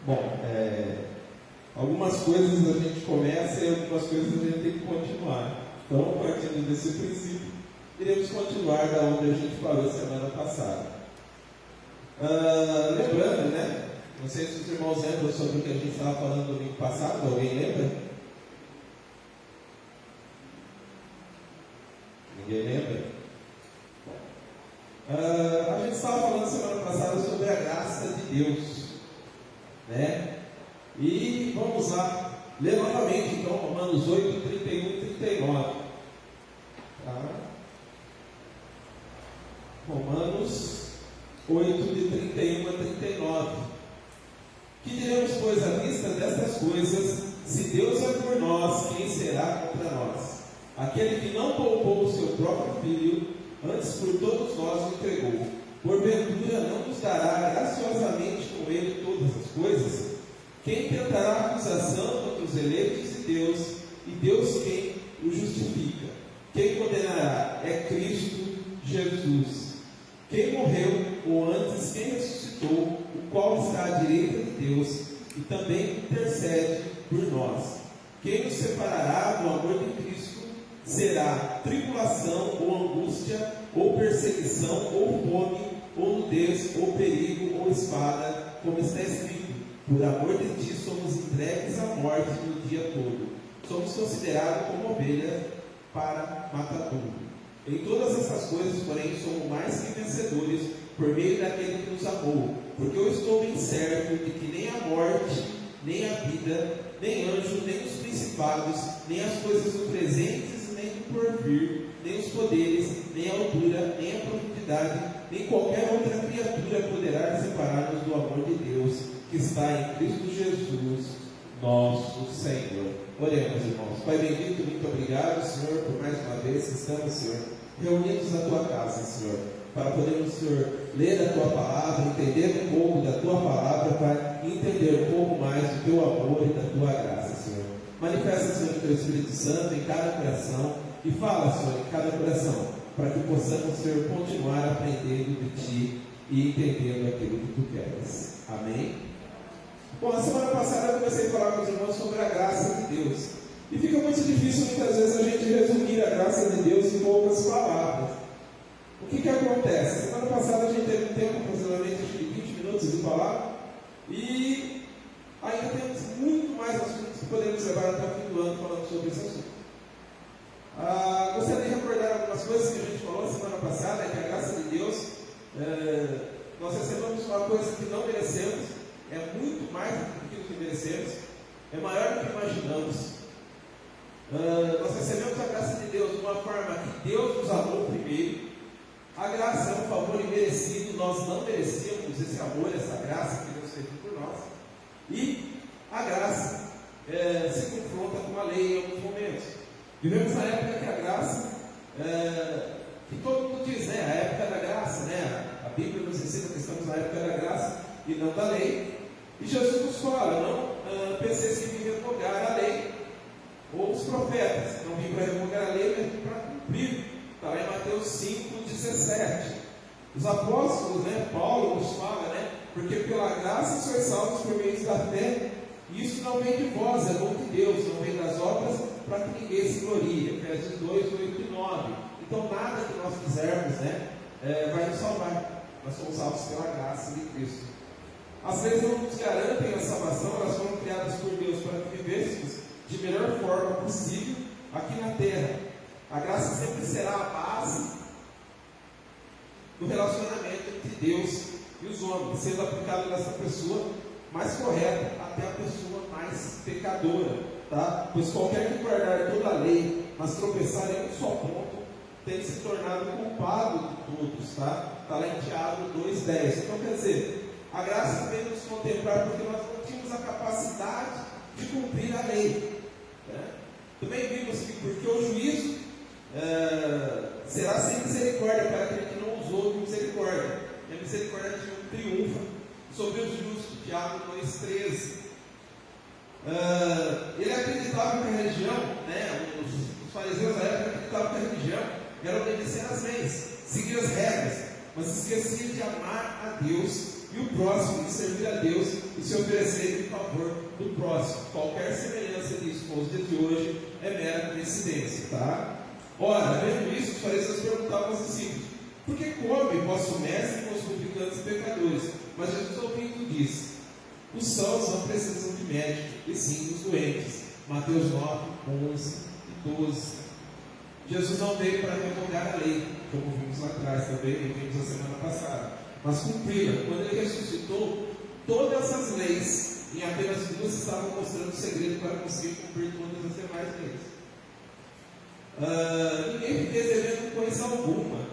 Bom, algumas coisas a gente começa e algumas coisas a gente tem que continuar. Então, partindo desse princípio, iremos continuar da onde a gente parou semana passada. Lembrando, né? Não sei se os irmãos lembram sobre o que a gente estava falando no domingo passado. Alguém lembra? Ninguém lembra? A gente estava falando semana passada sobre a graça de Deus, né? E vamos lá, ler novamente então Romanos 8, 31 e 39. Tá? Romanos 8, de 31 a 39. Que diremos, pois, à vista destas coisas? Se Deus é por nós, quem será contra nós? Aquele que não poupou o seu próprio filho, antes por todos nós o entregou, porventura não nos dará graciosamente com ele todas as coisas? Quem tentará acusação contra os eleitos de Deus, e Deus quem o justifica? Quem condenará? É Cristo Jesus, quem morreu, ou antes quem ressuscitou, o qual está à direita de Deus, e também intercede por nós. Quem nos separará do amor de Cristo? Será tribulação, ou angústia, ou perseguição, ou fome, ou nudez, ou perigo, ou espada, como está escrito: por amor de ti somos entregues à morte no dia todo. Somos considerados como ovelhas para matadouro. Em todas essas coisas, porém, somos mais que vencedores por meio daquele que nos amou. Porque eu estou bem certo de que nem a morte, nem a vida, nem anjo, nem os principados, nem as coisas do presente, nem do porvir, nem os poderes, nem a altura, nem a profundidade, nem qualquer outra criatura poderá separar-nos do amor de Deus, que está em Cristo Jesus, nosso Senhor. Oremos, irmãos. Pai bendito, muito obrigado, Senhor, por mais uma vez que estamos, Senhor, reunidos na Tua casa, Senhor, para podermos, Senhor, ler a Tua palavra, entender um pouco da Tua palavra, para entender um pouco mais do Teu amor e da Tua graça, Senhor. Manifesta, Senhor, o Teu Espírito Santo em cada coração e fala, Senhor, em cada coração, para que possamos, Senhor, continuar aprendendo de Ti e entendendo aquilo que Tu queres. Amém? Bom, a semana passada eu comecei a falar com os irmãos sobre a graça de Deus. E fica muito difícil muitas vezes a gente resumir a graça de Deus em poucas palavras. O que acontece? Semana passada a gente teve um tempo, aproximadamente acho que 20 minutos de palavra, e ainda temos muito mais assuntos que podemos levar até o fim do ano falando sobre esse assunto. Gostaria de recordar algumas coisas que a gente falou semana passada, que a graça de Deus, nós recebemos uma coisa que não merecemos, é muito mais do que merecemos, é maior do que imaginamos. Nós recebemos a graça de Deus de uma forma que Deus nos amou primeiro. A graça é um favor imerecido, nós não merecíamos esse amor, essa graça que Deus fez por nós. E a graça se confronta com a lei em alguns momentos. Vivemos na época que a graça, que todo mundo diz, né? A época da graça, né? A Bíblia nos ensina que estamos na época da graça e não da lei. E Jesus nos fala, não penseis que vim revogar a lei ou os profetas. Não vim para revogar a lei, mas vim para cumprir. Está lá em Mateus 5:17. Os apóstolos, né, Paulo nos fala, né, porque pela graça sois salvos por meio da fé, e isso não vem de vós, é dom de Deus, não vem das obras, para que ninguém se glorie. Efésios 2, 8 e 9. Então nada que nós fizermos, né, vai nos salvar. Nós somos salvos pela graça de Cristo. As leis não nos garantem a salvação, elas foram criadas por Deus para que vivêssemos de melhor forma possível aqui na terra. A graça sempre será a base do relacionamento entre Deus e os homens, sendo aplicado nessa pessoa mais correta até a pessoa mais pecadora, tá? Pois qualquer que guardar toda a lei, mas tropeçar em um só ponto, tem se tornado culpado de todos, tá? Está lá em Tiago 2:10. Então quer dizer, a graça veio nos contemplar porque nós não tínhamos a capacidade de cumprir a lei, né? Também vimos que porque o juízo será sem misericórdia para aquele que não usou de misericórdia. E a misericórdia triunfa sobre os justos. Tiago 2:13. Ele acreditava que a religião, né, os fariseus da época acreditavam que a religião era obedecer às leis, seguir as regras. mas esquecia de amar a Deus e o próximo, de servir a Deus e se oferecer em favor do próximo. Qualquer semelhança disso com os dias de hoje é mera coincidência, tá? Ora, vendo isso, os fariseus perguntavam aos discípulos: por que come vosso mestre com os publicanos e pecadores? Mas Jesus, ouvindo, disse: os sãos não precisam de médico, e sim os doentes. Mateus 9, 11 e 12. Jesus não veio para revogar a lei, como vimos lá atrás também, vimos a semana passada, mas cumpri-la. Quando ele ressuscitou, todas as leis, em apenas duas, estavam mostrando o segredo para conseguir cumprir todas as demais leis. Ninguém fiquei devendo coisa alguma,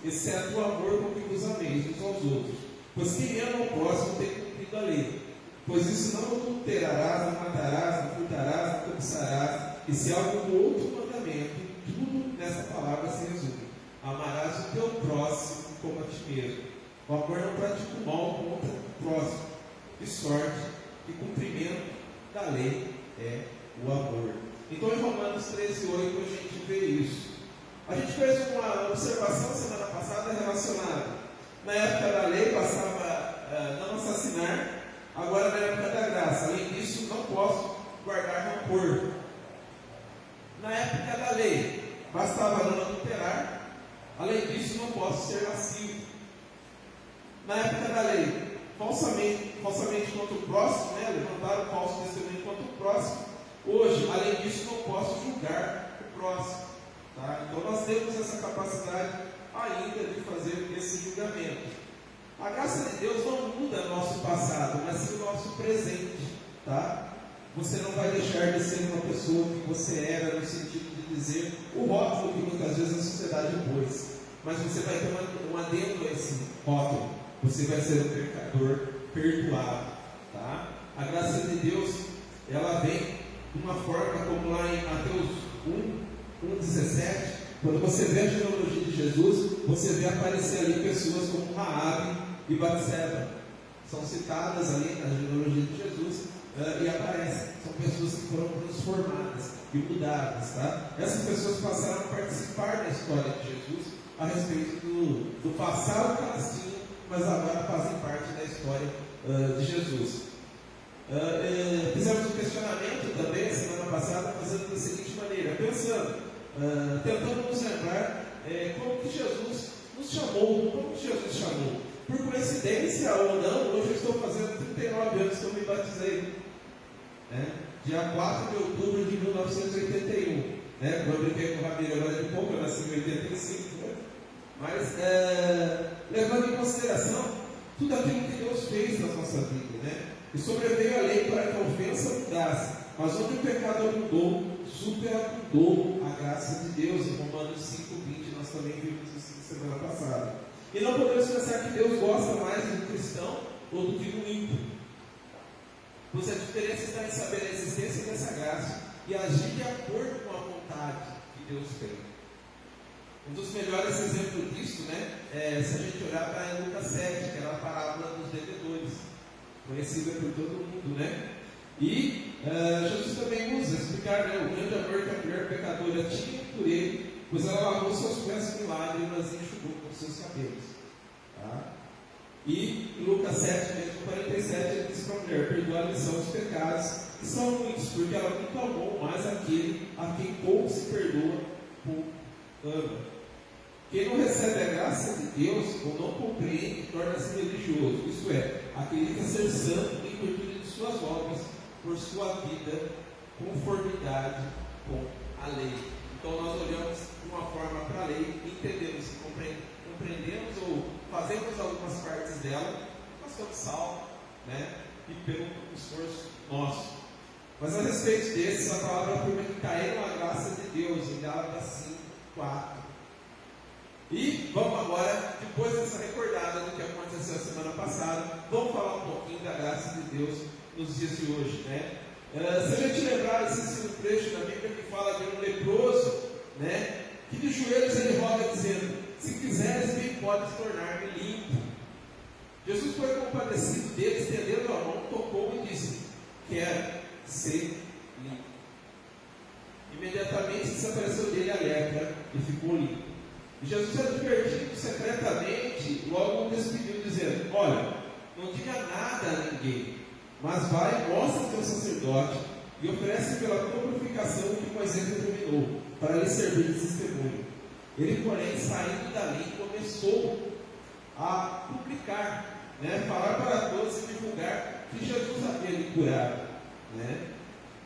exceto o amor com que vos ameis uns aos outros. Pois quem ama o próximo tem cumprido a lei. Pois isso não adulterarás, não matarás, não furtarás, não cobiçarás, e se há algum outro mandamento, tudo nessa palavra se resume: amarás o teu próximo como a ti mesmo. O amor não pratica o mal contra o próximo, de sorte que o cumprimento da lei é o amor. Então em Romanos 13, 8 a gente vê isso. A gente fez uma observação semana passada relacionada. Na época da lei passava não assassinar. Agora, na época da graça, além disso, não posso guardar rancor. Na época da lei, bastava não adulterar. Além disso, não posso ser lascivo. Na época da lei, falsamente contra o próximo, levantar um falso testemunho contra o próximo. Hoje, além disso, não posso julgar o próximo. Tá? Então, nós temos essa capacidade ainda de fazer esse julgamento. A graça de Deus não muda nosso passado, mas sim o nosso presente, tá? Você não vai deixar de ser uma pessoa que você era, no sentido de dizer o rótulo que muitas vezes a sociedade impôs, mas você vai ter um adendo a esse rótulo. Você vai ser um pecador perdoado, tá? A graça de Deus, ela vem de uma forma como lá em Mateus 1:17. Quando você vê a genealogia de Jesus, você vê aparecer ali pessoas como Raabe e Batseba. São citadas ali na genealogia de Jesus e aparecem. São pessoas que foram transformadas e mudadas, tá? Essas pessoas passaram a participar da história de Jesus a respeito do passado que elas tinham, mas agora fazem parte da história de Jesus. Fizemos um questionamento também semana passada, fazendo da seguinte maneira, tentando nos lembrar como que Jesus nos chamou, como que Jesus chamou. Por coincidência ou não, hoje eu estou fazendo 39 anos que eu me batizei, dia 4 de outubro de 1981. Quando eu brinquei com o Ramiro agora de pouco, eu nasci em 85, mas levando em consideração tudo aquilo que Deus fez na nossa vida, e sobreveio a lei para que a ofensa mudasse, mas onde o pecado abundou, superabundou a graça de Deus. Em Romanos 5:20 nós também vimos isso na semana passada. E não podemos pensar que Deus gosta mais do cristão ou do que do ímpio, pois a diferença está em saber a existência dessa graça e agir de acordo com a vontade que Deus tem. Um dos melhores exemplos disso, é se a gente olhar para Lucas 7, que era a parábola dos devedores, conhecida por todo mundo, E Jesus também usa explicar o grande amor que a mulher pecadora tinha por ele, pois ela lavou seus pés com lágrimas e enxugou com seus cabelos. Tá? E em Lucas 7, mesmo 47, ele diz para a mulher: perdoa-lhe são os pecados, que são muitos, porque ela nunca amou mais aquele a quem pouco se perdoa, pouco ama. Quem não recebe a graça de Deus ou não compreende, torna-se religioso, isto é, acredita ser santo em virtude de suas obras, por sua vida, conformidade com a lei. Então nós olhamos de uma forma para a lei, entendemos, compreendemos ou fazemos algumas partes dela, nós estamos salvos, e pelo esforço nosso. Mas a respeito desses, a palavra afirma que caíram a graça de Deus, em Gálatas 5:4. E vamos agora, depois dessa recordada do que aconteceu a semana passada, vamos falar um pouquinho da graça de Deus nos dias de hoje, Se a gente lembrar, existe um trecho da Bíblia que fala de um leproso, que de joelhos ele roga dizendo: se quiseres, bem podes tornar-me limpo. Jesus foi compadecido dele, estendendo a mão, tocou e disse: quero ser limpo. Imediatamente desapareceu dele a lepra e ficou limpo. E Jesus, advertindo secretamente, logo despediu, dizendo: olha, não diga nada a ninguém, mas vai e mostra ao teu sacerdote e oferece pela tua purificação o que Moisés determinou, para lhe servir de testemunho. Ele, porém, saindo dali, começou a publicar, falar para todos e divulgar que Jesus havia lhe curado.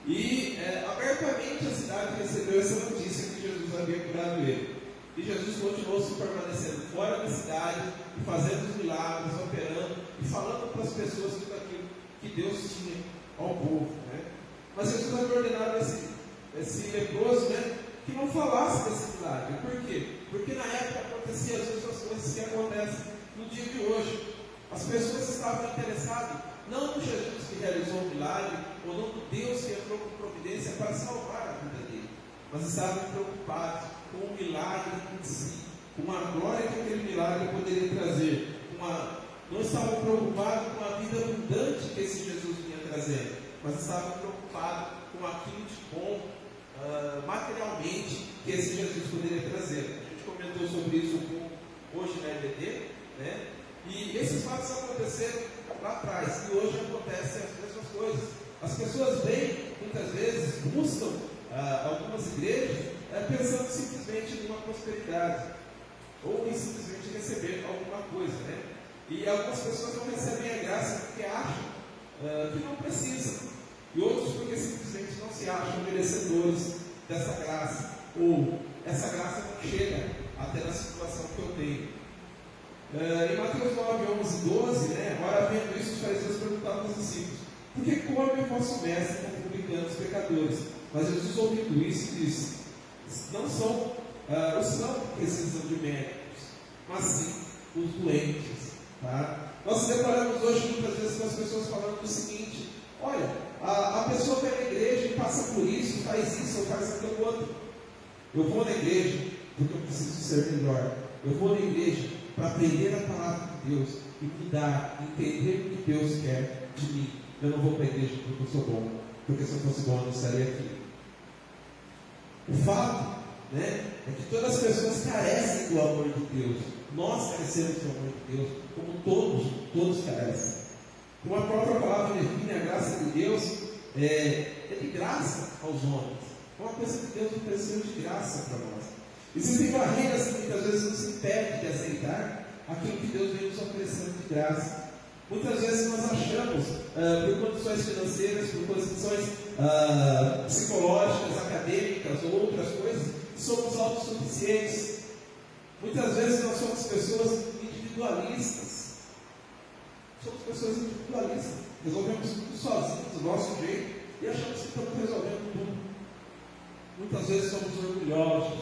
E abertamente a cidade recebeu essa notícia que Jesus havia curado ele. E Jesus continuou se permanecendo fora da cidade, e fazendo os milagres, operando e falando para as pessoas tudo aquilo que Deus tinha ao povo. Mas Jesus havia ordenado esse leproso, que não falasse desse milagre. Por quê? Porque na época acontecia as mesmas coisas que acontecem no dia de hoje. As pessoas estavam interessadas não no Jesus que realizou o milagre, ou não no Deus que entrou com providência para salvar a vida dele, mas estavam preocupados com o milagre em si, com a glória que aquele milagre poderia trazer, não estavam preocupados com a vida abundante que esse Jesus vinha trazendo, mas estavam preocupados com aquilo de bom, materialmente, que esse Jesus poderia trazer. A gente comentou sobre isso hoje na EBD, e esses fatos aconteceram lá atrás, e hoje acontecem as mesmas coisas. As pessoas vêm, muitas vezes, buscam algumas igrejas, pensando simplesmente numa prosperidade, ou em simplesmente receber alguma coisa, E algumas pessoas não recebem a graça porque acham que não precisam, e outros porque simplesmente não se acham merecedores dessa graça, ou essa graça não chega até na situação que eu tenho. Em Mateus 9, 11 e 12, ora, vendo isso, os fariseus perguntavam aos discípulos: por que come o vosso mestre com publicanos pecadores? Mas Jesus, ouvindo isso, disse: não são os sãos que precisam de médicos, mas sim os doentes. Nós nos deparamos hoje muitas vezes com as pessoas falando o seguinte: olha, a pessoa vai na igreja e passa por isso, faz isso ou faz aquilo outro. Eu vou na igreja porque eu preciso ser melhor. Eu vou na igreja para aprender a palavra de Deus e mudar, entender o que Deus quer de mim. Eu não vou para a igreja porque eu sou bom, porque se eu fosse bom eu não estaria aqui. O fato é que todas as pessoas carecem do amor de Deus. Nós carecemos do amor de Deus, como todos carecem. Como a própria palavra define, a graça de Deus é de graça aos homens. É uma coisa que Deus ofereceu de graça para nós. Existem barreiras que muitas vezes nos impedem de aceitar aquilo que Deus vem nos oferecendo de graça. Muitas vezes nós achamos, por condições financeiras, por condições psicológicas, acadêmicas ou outras coisas, que somos autossuficientes. Muitas vezes nós somos pessoas individualistas. Resolvemos tudo sozinhos, do nosso jeito, e achamos que estamos resolvendo tudo. Muitas vezes somos orgulhosos,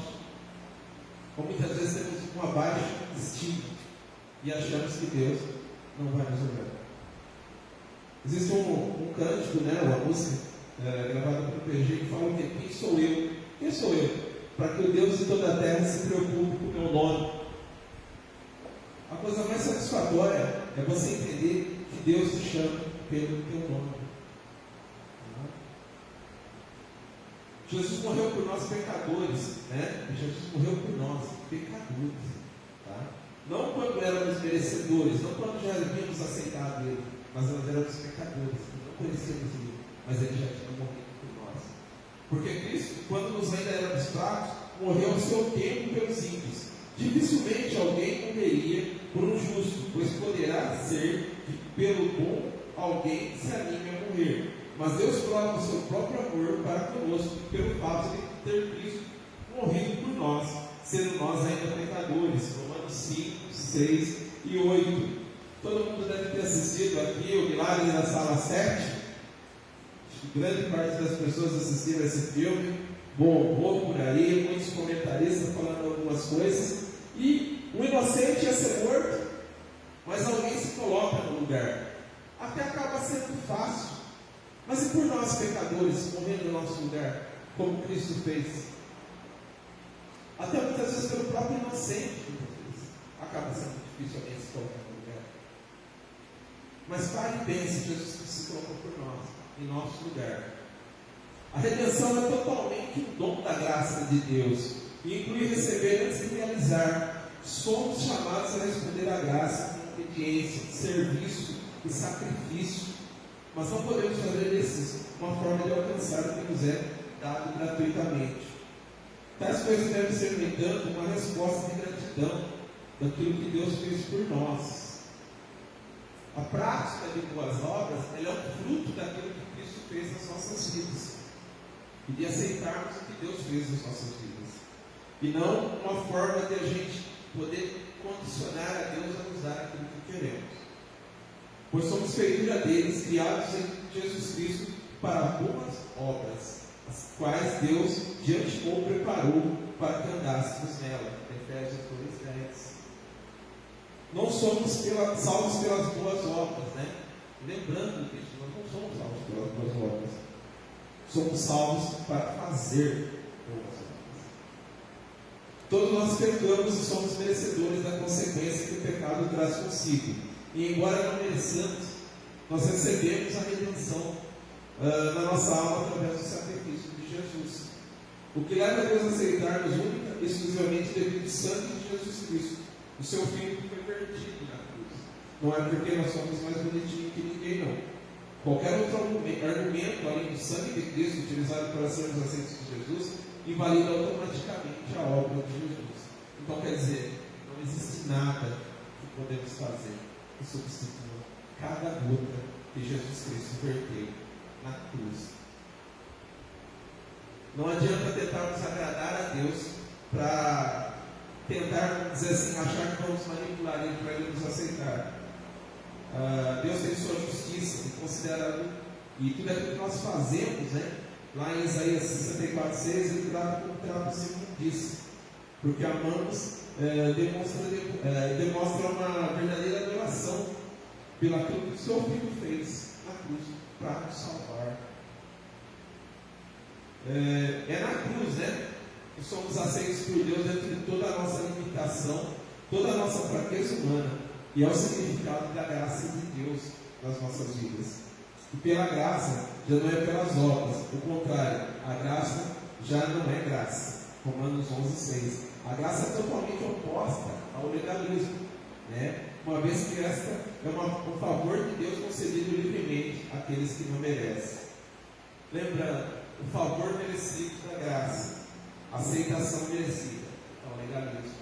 ou muitas vezes temos uma baixa estima e achamos que Deus não vai resolver. Existe um cântico, uma música gravada pelo PG, que fala que quem sou eu? Quem sou eu? Para que o Deus de toda a terra se preocupe com o meu nome. A coisa mais satisfatória é você entender que Deus te chama pelo teu nome. Jesus morreu por nós pecadores, Jesus morreu por nós pecadores, Não quando éramos merecedores, não quando já havíamos aceitado Ele, mas nós éramos pecadores, não conhecíamos Ele, mas Ele já tinha morrido por nós. Porque Cristo, quando nós ainda éramos fracos, morreu ao seu tempo pelos ímpios. Dificilmente alguém morreria por um justo, pois poderá ser que pelo bom alguém se anime a morrer. Mas Deus prova o seu próprio amor para conosco pelo fato de ter Cristo morrido por nós, sendo nós ainda pecadores. Romanos 5, 6 e 8. Todo mundo deve ter assistido aqui o Milagre da Sala 7. Acho que grande parte das pessoas assistiram esse filme. Bombou por aí, muitos comentaristas falando algumas coisas. E o inocente ia ser morto, mas alguém se coloca no lugar. Até acaba sendo fácil. Mas e por nós pecadores morrendo no nosso lugar, como Cristo fez? Até muitas vezes pelo próprio inocente, acaba sendo difícil alguém se colocar no lugar. Mas pare e pense, Jesus se colocou por nós, em nosso lugar. A redenção é totalmente um dom da graça de Deus. e inclui receber antes de realizar. Somos chamados a responder à graça com obediência, serviço e sacrifício, mas não podemos fazer desses uma forma de alcançar o que nos é dado gratuitamente. Tais coisas devem ser, no entanto, uma resposta de gratidão daquilo que Deus fez por nós. A prática de boas obras, ela é um fruto daquilo que Cristo fez nas nossas vidas, e de aceitarmos o que Deus fez nas nossas vidas, e não uma forma de a gente poder condicionar a Deus a nos dar aquilo que queremos. Pois somos feitura deles, criados em Jesus Cristo para boas obras, as quais Deus de antemão preparou para que andássemos nela. Efésios 2:10. Não somos salvos pelas boas obras, né? Lembrando disso, nós não somos salvos pelas boas obras. Somos salvos para fazer boas obras. Todos nós pecamos e somos merecedores da consequência que o pecado traz consigo. E embora não mereçamos, nós recebemos a redenção na nossa alma através do sacrifício de Jesus. O que leva a Deus a aceitar-nos única e exclusivamente devido ao sangue de Jesus Cristo, o seu Filho que foi vertido na cruz. Não é porque nós somos mais bonitinhos que ninguém, não. Qualquer outro argumento além do sangue de Cristo utilizado para sermos aceitos por Jesus invalida automaticamente a obra de Jesus. Então quer dizer, não existe nada que podemos fazer que substitua cada gota que Jesus Cristo verteu na cruz. Não adianta tentarmos agradar a Deus para tentar, dizer assim, achar que vamos manipular Ele para Ele nos aceitar. Deus tem sua justiça e considerado, e tudo aquilo que nós fazemos, né? Lá em Isaías 64:6, Ele trata como trata-se imundícia, porque amamos demonstra uma verdadeira adoração pelo aquilo que o seu Filho fez na cruz para nos salvar. É na cruz, né, que somos aceitos por Deus dentro de toda a nossa limitação, toda a nossa fraqueza humana, e é o significado da graça de Deus nas nossas vidas. E pela graça, já não é pelas obras, o contrário, a graça já não é graça. Romanos 11:6. A graça é totalmente oposta ao legalismo, né? Uma vez que esta é um favor de Deus concedido livremente àqueles que não merecem. Lembrando, o favor merecido da graça, a aceitação merecida, é o legalismo.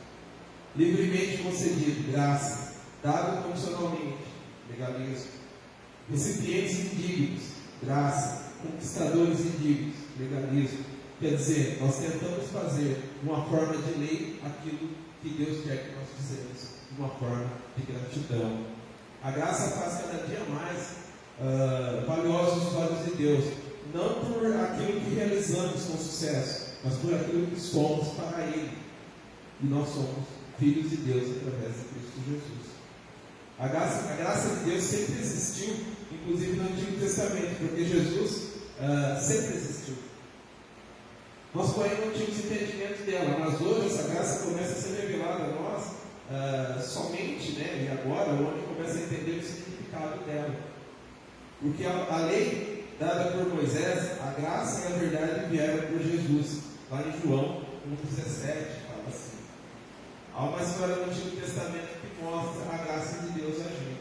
Livremente concedido, graça, dado condicionalmente, legalismo. Recipientes indignos, graça, conquistadores indignos, legalismo. Quer dizer, nós tentamos fazer de uma forma de lei aquilo que Deus quer que nós fizemos, de uma forma de gratidão. A graça faz cada dia mais valiosa os olhos de Deus, não por aquilo que realizamos com sucesso, mas por aquilo que somos para Ele. E nós somos filhos de Deus através de Cristo Jesus. A graça de Deus sempre existiu, inclusive no Antigo Testamento, porque Jesus sempre existiu. Nós, porém, não tínhamos entendimento dela, mas hoje essa graça começa a ser revelada a nós somente, né? E agora o homem começa a entender o significado dela. Porque a lei dada por Moisés, a graça e a verdade vieram por Jesus. Lá em João 1,17 fala assim. Há uma história no Antigo Testamento que mostra a graça de Deus agindo.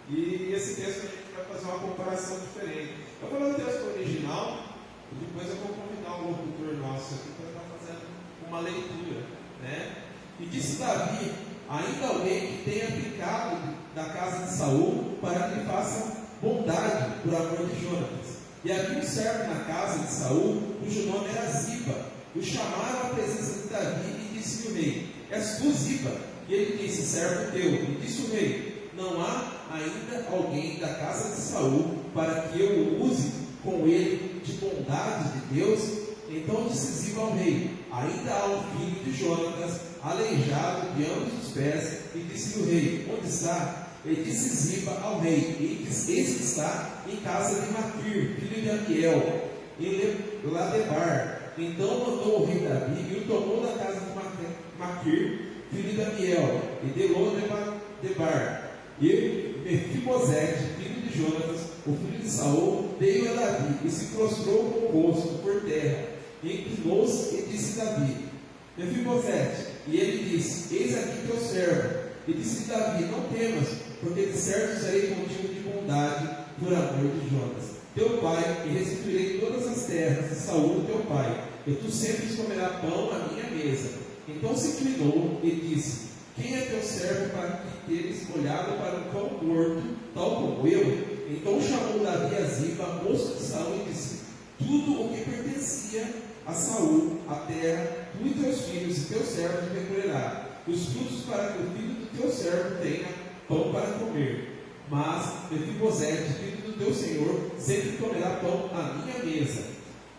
E esse texto a gente vai fazer uma comparação diferente. Eu vou ler o texto original e depois eu vou convidar um locutor nosso aqui para estar fazendo uma leitura, né? E disse Davi: ainda alguém que tenha ficado da casa de Saul para que lhe faça bondade por amor de Jonatas. E havia um servo na casa de Saul, cujo nome era Ziba. O chamaram à presença de Davi e disse-lhe o rei: és tu, Ziba? E ele disse: servo teu. E disse o rei: não há ainda alguém da casa de Saul para que eu o use com ele de bondade de Deus? Então disse Ziba ao rei: ainda há um filho de Jonatas, aleijado de ambos os pés. E disse o rei: onde está? E disse Ziba ao rei: eis que está em casa de Maquir, filho de Amiel, em Ladebar. Então mandou o rei Davi e o tomou da casa de Maquir, filho de Amiel, e de Lodebar. E Mefibosete, filho de Jonatas, o filho de Saul, veio a Davi e se prostrou com o rosto por terra. E inclinou-se e disse Davi: Mefibosete. E ele disse: eis aqui teu servo. E disse Davi: não temas, porque de certo serei contigo de bondade, por amor de Jonas, teu pai, e restituirei todas as terras de Saul, teu pai, e tu sempre comerás pão à minha mesa. Então se inclinou e disse: quem é teu servo para que teres olhado para um cão morto, tal como eu? Então chamou Davi a Ziba, moço de Saul, e disse: tudo o que pertencia a Saul, a terra, tu e teus filhos e teus servos recolherá, os frutos para que o filho do teu servo tenha pão para comer. Mas Mefibosete, filho do teu senhor, sempre comerá pão à minha mesa.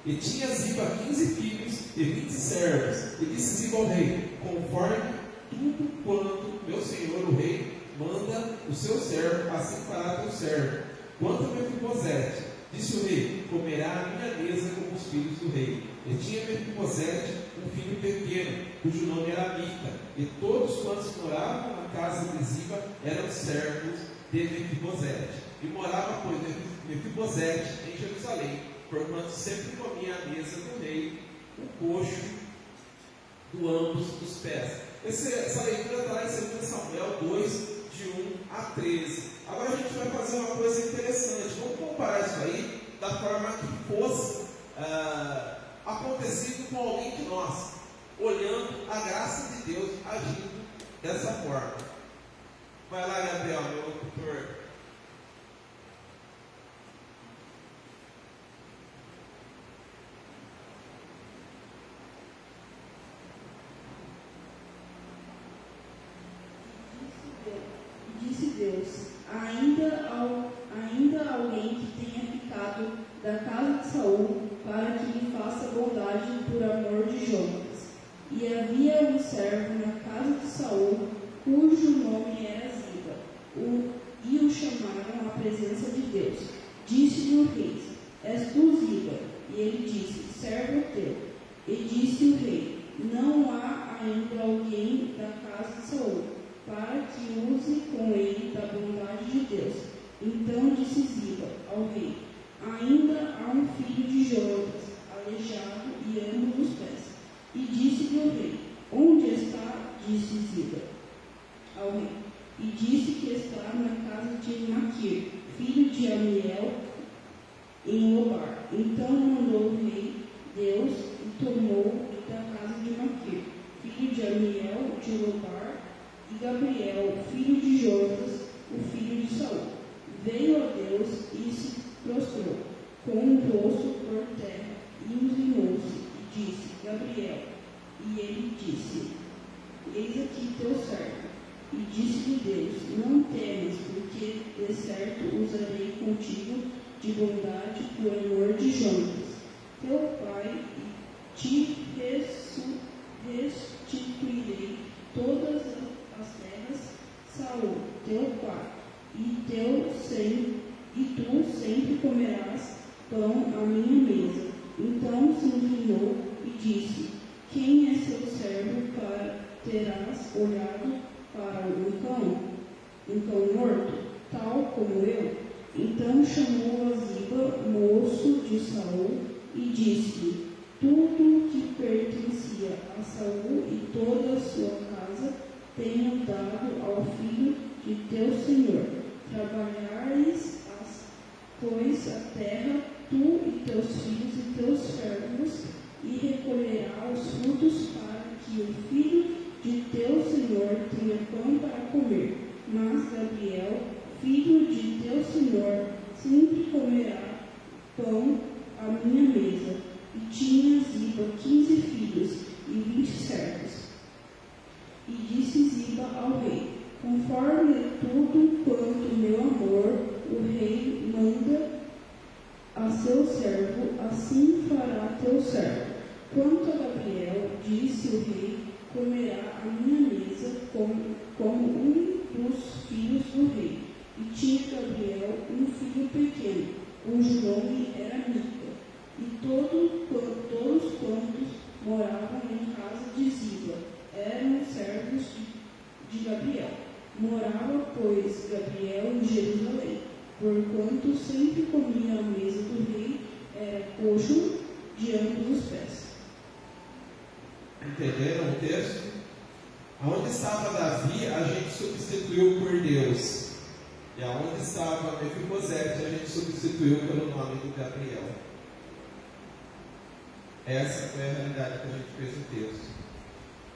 E tinha Ziba 15 filhos e 20 servos. E disse Ziba ao rei: conforme tudo quanto meu senhor o rei manda o seu servo, assim fará teu servo. Quanto a Mefibosete, disse o rei: comerá à minha mesa com os filhos do rei. E tinha Mefibosete um filho pequeno, cujo nome era Mica. E todos quantos moravam na casa de Ziba eram servos de Mefibosete. E morava, pois, Mefibosete em Jerusalém, porquanto sempre comia à mesa do rei o coxo do ambos dos pés. Essa leitura está lá em 2 Samuel 2, de 1 a 13. Agora a gente vai fazer uma coisa interessante. Vamos comparar isso aí da forma que fosse acontecido com alguém de nós, olhando a graça de Deus agindo dessa forma. Vai lá, Gabriel, meu locutor. Disse Deus: ainda alguém que tenha ficado da casa de Saul, para que lhe faça bondade por amor de Jonas. E havia um servo na casa de Saul, cujo nome era Ziba, e o chamaram à presença de Deus. Disse-lhe o rei: és tu Ziba? E ele disse: servo teu. E disse o rei: não há ainda alguém da casa de Saul, para que use com ele da bondade de Deus. Então disse Ziba ao rei: ainda há um filho de Jonas, aleijado e ambos os pés. E disse-lhe o rei: onde está? Disse Ziba ao rei. E disse que está na casa de Maquir, filho de Amiel, em Lobar. Então mandou o rei Deus e tomou da casa de Maquir, filho de Amiel, de Lobar, e Gabriel, filho de Jonas, o filho de Saul. Veio a Deus e se prostrou, com o rosto por terra, e inclinou-se, e disse: Gabriel. E ele disse: eis aqui teu servo. E disse-lhe Deus: não temas, porque de certo usarei contigo de bondade por amor de Jonas, teu pai, e te restituirei todas as terras, Saul, teu pai, e tu sempre comerás pão à minha mesa. Então se inclinou e disse: quem é seu servo para terás olhado para um cão morto, tal como eu? Então chamou a Ziba, moço de Saul, e disse-lhe: tudo que pertencia a Saul e toda a sua casa tenho dado ao filho de teu senhor. Trabalhares, pois, a terra, tu e teus filhos e teus servos, e recolherá os frutos para que o filho de teu senhor tenha pão para comer. Mas Gabriel, filho de teu senhor, sempre comerá pão à minha mesa. E tinha Ziba 15 filhos e 20 servos. E disse Ziba ao rei: conforme tudo quanto meu amor, o rei manda a seu servo, assim fará teu servo. Quanto a Gabriel, disse o rei, comerá à minha mesa como um dos filhos do rei. E tinha Gabriel um filho pequeno, cujo nome era Mica. E todos quantos moravam em casa de Ziba eram servos de Gabriel. Morava, pois, Gabriel em Jerusalém, porquanto sempre comia à mesa do rei, era coxo de ambos os pés. Entenderam o texto? Aonde estava Davi, a gente substituiu por Deus. E aonde estava Mefibosete, a gente substituiu pelo nome do Gabriel. Essa foi a realidade que a gente fez no texto.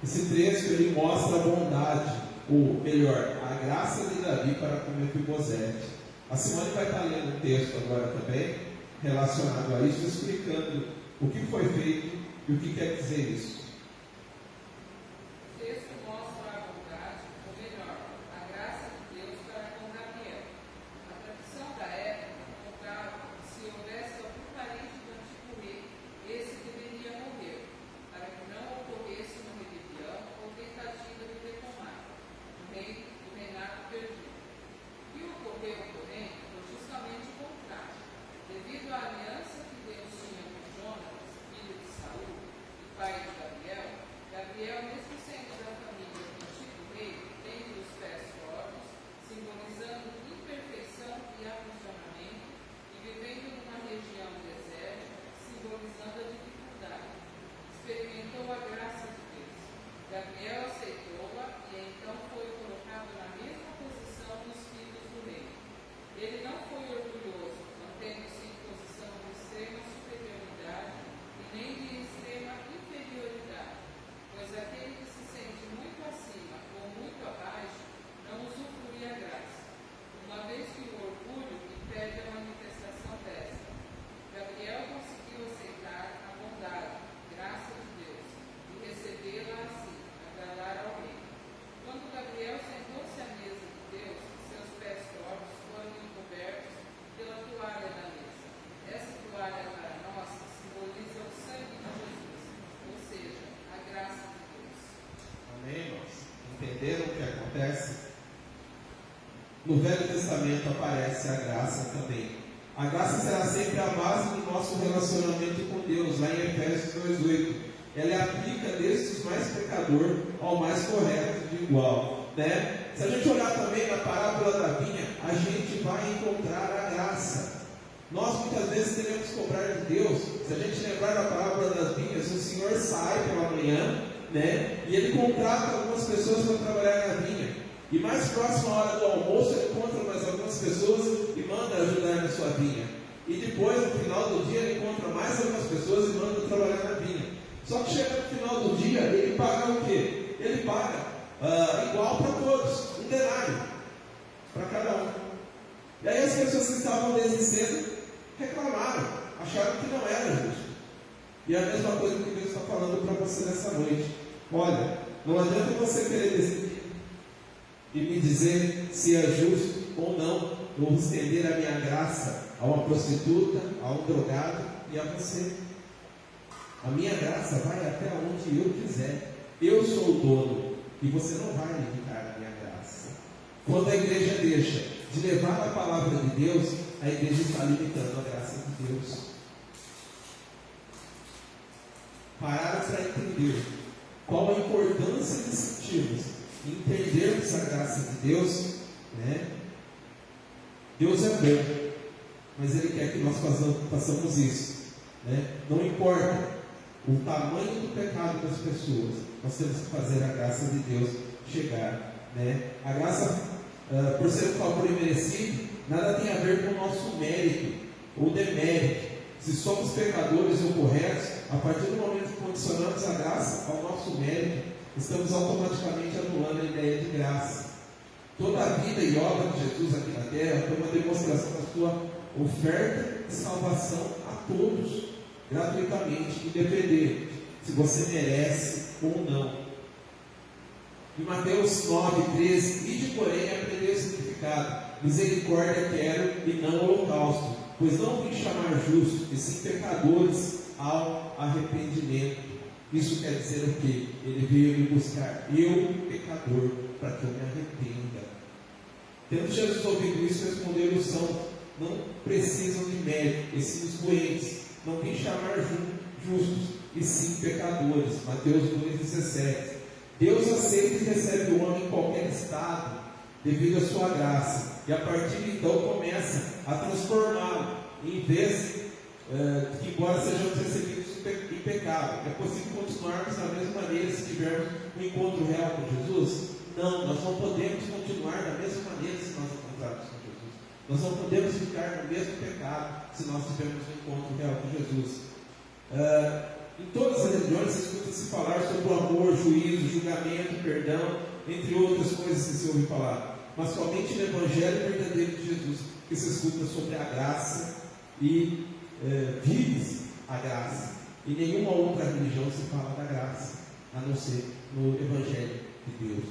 Esse texto ele mostra a bondade, ou melhor, a graça de Davi para com Mefibosete. A Simone vai estar lendo um texto agora também, relacionado a isso, explicando o que foi feito e o que quer dizer isso. O texto mostra a bondade, ou melhor, a graça de Deus para com Gabriel. A tradição da época contava que se houvesse algum parente do antigo rei, esse deveria morrer, para que não ocorresse uma rebelião ou tentativa de retomar o reinado perdido. O que ocorreu, porém, foi justamente o contrário. Devido à aliança que Deus tinha com Jonas, filho de Saul, e pai de Gabriel, mesmo sendo da família do antigo rei, tendo os pés tortos, simbolizando imperfeição e aprisionamento, e vivendo numa região desértica, simbolizando a dificuldade, experimentou a graça de Deus. Gabriel aceitou-a e então foi colocado na mesma posição dos filhos do rei. Ele não foi orgulhoso, mantendo-se em posição de extrema superioridade e nem de extrema inferioridade, pois aquele que se sente muito acima ou muito abaixo não usufrui a graça, uma vez que o orgulho impede a manifestação desta. Gabriel conseguiu aceitar a bondade, graça de Deus, e recebê-la assim, agradar ao rei. Quando Gabriel sentou-se à mesa de Deus, seus pés tortos foram encobertos pela toalha da mesa. Essa toalha para nós simboliza o sangue de Jesus, ou seja, a graça de Deus. Amém, irmãos? Entenderam o que acontece? No Velho Testamento aparece a graça também. A graça será sempre a base do nosso relacionamento com Deus, lá em Efésios 2:8. Ela aplica desde o mais pecador ao mais correto de igual. Né? Se a gente olhar também na parábola da vinha, a gente vai encontrar a graça. Nós muitas vezes queremos cobrar de Deus. Se a gente lembrar da parábola das vinhas, o Senhor sai pela manhã, né? E ele contrata algumas pessoas para trabalhar na vinha. E mais próximo à hora do almoço, ele encontra mais algumas pessoas e manda ajudar na sua vinha. E depois, no final do dia, ele encontra mais algumas pessoas e manda trabalhar na vinha. Só que chega no final do dia, ele paga o quê? Ele paga igual para todos, um denário para cada um. E aí as pessoas que estavam desde cedo reclamaram, acharam que não era justo. E é a mesma coisa que Deus está falando para você nessa noite. Olha, não adianta você querer decidir e me dizer se é justo ou não. Eu vou estender a minha graça a uma prostituta, a um drogado e a você. A minha graça vai até onde eu quiser. Eu sou o dono e você não vai limitar a minha graça. Quando a igreja deixa de levar a palavra de Deus, a igreja está limitando a graça de Deus. Parar para entender qual a importância de sentirmos, entendermos a graça de Deus, né? Deus é bom, mas Ele quer que nós façamos isso, né? Não importa o tamanho do pecado das pessoas, nós temos que fazer a graça de Deus chegar, né? A graça, por ser um favor imerecido, nada tem a ver com o nosso mérito ou demérito. Se somos pecadores ou corretos, a partir do momento que condicionamos a graça ao nosso mérito, estamos automaticamente anulando a ideia de graça. Toda a vida e obra de Jesus aqui na terra foi uma demonstração da sua oferta de salvação a todos, gratuitamente, independente se você merece ou não. Em Mateus 9:13, ide porém aprender o significado: misericórdia quero e não holocausto, pois não vim chamar justos, e sim pecadores ao arrependimento. Isso quer dizer o quê? Ele veio me buscar, eu, pecador, para que eu me arrependa. Tendo Jesus ouvido isso, respondeu-lhe: não precisam de médico, e sim os doentes. Não vim chamar justos, e sim pecadores. Mateus 2,17. Deus aceita e recebe o homem em qualquer estado, devido à sua graça, e a partir de então começa a transformá-lo, em vez que, embora sejamos recebidos em pecado. É possível continuarmos da mesma maneira se tivermos um encontro real com Jesus? Não, nós não podemos continuar da mesma maneira se nós encontrarmos com Jesus. Nós não podemos ficar no mesmo pecado se nós tivermos um encontro real com Jesus. Em todas as religiões escuta-se falar sobre o amor, juízo, julgamento, perdão, entre outras coisas que se ouve falar. Mas somente no Evangelho verdadeiro de Jesus que se escuta sobre a graça e vive a graça. Em nenhuma outra religião se fala da graça, a não ser no Evangelho de Deus.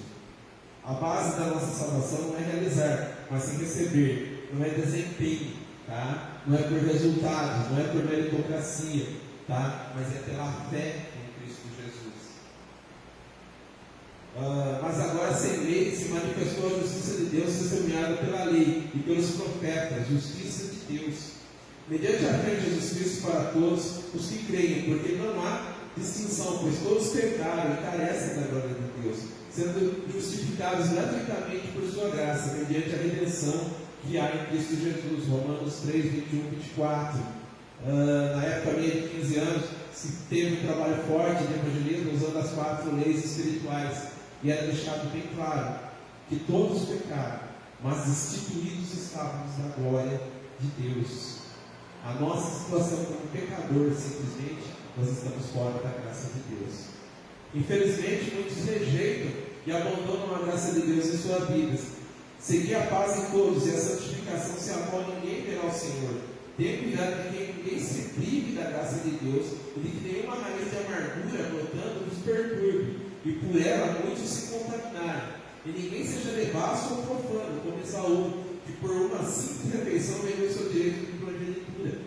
A base da nossa salvação não é realizar, mas sim receber. Não é desempenho, tá? Não é por resultados, não é por meritocracia, tá? Mas é pela fé em Cristo Jesus. Mas agora, sem lei, se manifestou a justiça de Deus, testemunhada pela lei e pelos profetas, justiça de Deus, mediante a fé em Jesus Cristo para todos os que creem, porque não há distinção, pois todos pecaram e carecem da glória de Deus, sendo justificados gratuitamente por sua graça, mediante a redenção que há em Cristo Jesus. Romanos 3, 21, 24. Na época minha de 15 anos, se teve um trabalho forte de evangelismo usando as 4 leis espirituais, e era deixado bem claro que todos pecaram, mas destituídos estávamos da glória de Deus. A nossa situação como pecador, simplesmente, nós estamos fora da graça de Deus. Infelizmente, muitos rejeitam e abandonam a graça de Deus em suas vidas. Seguir a paz em todos e a santificação se a qual ninguém verá o Senhor. Tenha cuidado de que ninguém se prive da graça de Deus e de que nenhuma raiz de amargura brotando nos perturbe, e por ela muitos se contaminarem. E ninguém seja devasso ou profano, como Esaú, que por uma simples refeição vendeu seu direito de progenitura.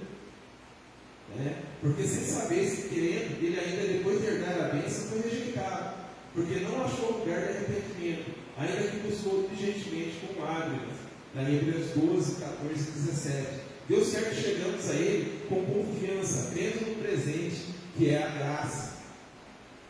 Porque sem saber, se querendo, ele ainda depois de herdar a bênção foi rejeitado, porque não achou lugar de arrependimento, ainda que buscou diligentemente com lágrimas. Na Hebreus 12, 14 e 17. Deus quer que chegamos a Ele com confiança, crendo no presente, que é a graça.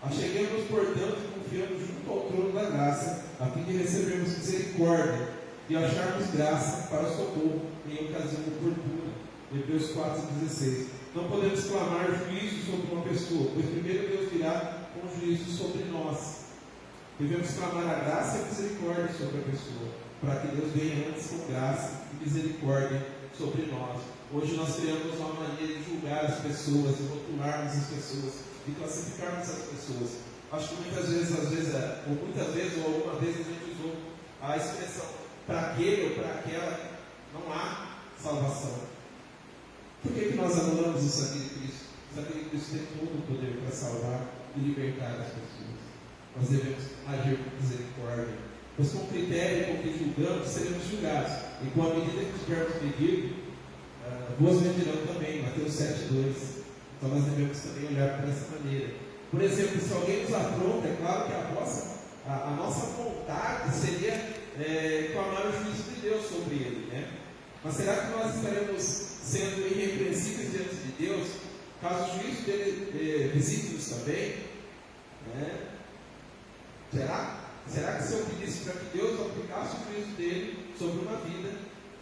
Acheguemos, portanto, confiando junto ao trono da graça, a fim de recebermos misericórdia e acharmos graça para socorro em ocasião oportuna. Hebreus 4,16. Não podemos clamar juízo sobre uma pessoa, pois primeiro Deus virá com juízo sobre nós. Devemos clamar a graça e a misericórdia sobre a pessoa, para que Deus venha antes com graça e misericórdia sobre nós. Hoje nós criamos uma maneira de julgar as pessoas, de rotularmos as pessoas, de classificarmos as pessoas. Acho que muitas vezes, ou alguma vez a gente usou a expressão para aquele ou para aquela, não há salvação. Por que nós anulamos o sangue de Cristo? O sangue de Cristo tem todo o poder para salvar e libertar as pessoas. Nós devemos agir com misericórdia, pois com o critério com que julgamos, seremos julgados, e com a medida que tivermos medido, vos medirão também. Mateus 7,2. Então nós devemos também olhar por essa maneira. Por exemplo, se alguém nos afronta, é claro que a nossa vontade seria clamar o juízo de Deus sobre ele, né? Mas será que nós estaremos sendo irrepreensíveis diante de Deus, caso o juízo dele visite-nos também? Será que se eu pedisse para que Deus aplicasse o juízo dele sobre uma vida,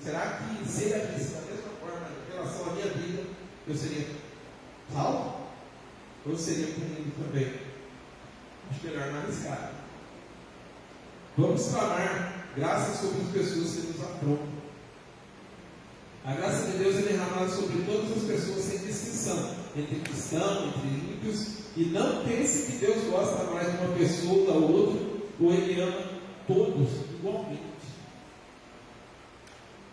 será que se ele agisse da mesma forma em relação à minha vida, eu seria salvo? Ou seria punido também? Acho melhor não arriscar. Vamos clamar graça sobre as pessoas que nos afrontam. A graça de Deus é derramada sobre todas as pessoas sem distinção, entre cristãos, entre ímpios, e não pense que Deus gosta mais de uma pessoa ou da outra, ou Ele ama todos igualmente.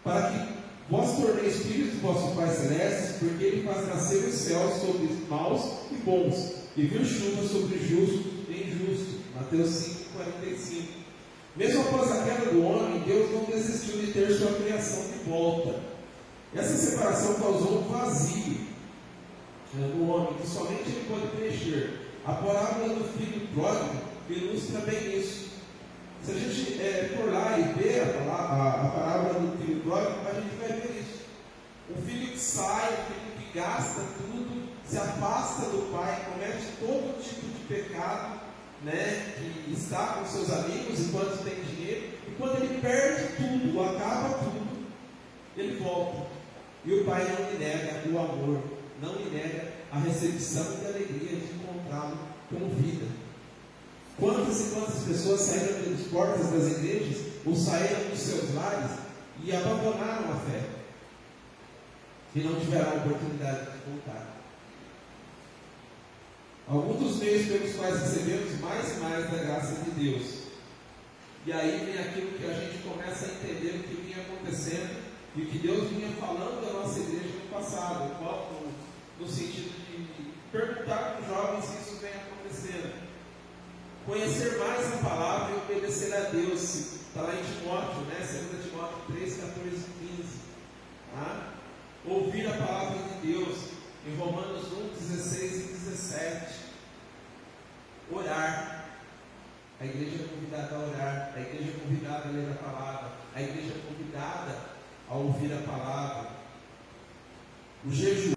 Para que vós torneis filhos do vosso Pai Celeste, porque Ele faz nascer os céus sobre maus e bons, e viu chuva sobre justo e injusto. Mateus 5,45. Mesmo após a queda do homem, Deus não desistiu de ter sua criação de volta. Essa separação causou um vazio no homem, que somente ele pode preencher. A parábola do filho pródigo ilustra bem isso. Se a gente for lá e ver a parábola do filho pródigo, a gente vai ver isso. O filho que sai, o filho que gasta tudo, se afasta do pai, comete todo tipo de pecado, que está com seus amigos enquanto tem dinheiro, e quando ele perde tudo, acaba tudo, ele volta. E o pai não lhe nega o amor, não lhe nega a recepção e a alegria de encontrá-lo com vida. Quantas e quantas pessoas saíram pelas portas das igrejas ou saíram dos seus lares e abandonaram a fé e não tiveram a oportunidade de voltar. Alguns dos meios pelos quais recebemos mais e mais da graça de Deus. E aí vem aquilo que a gente começa a entender o que vinha acontecendo e o que Deus vinha falando da nossa igreja no passado, no sentido de perguntar para os jovens se isso vem acontecendo. Conhecer mais a palavra e obedecer a Deus. Está lá em Timóteo, né? 2 Timóteo 3, 14 e 15. Tá? Ouvir a palavra de Deus. Em Romanos 1, 16 e 17. Orar. A igreja é convidada a orar. A igreja é convidada a ler a palavra. A igreja é convidada a ouvir a palavra. O jejum.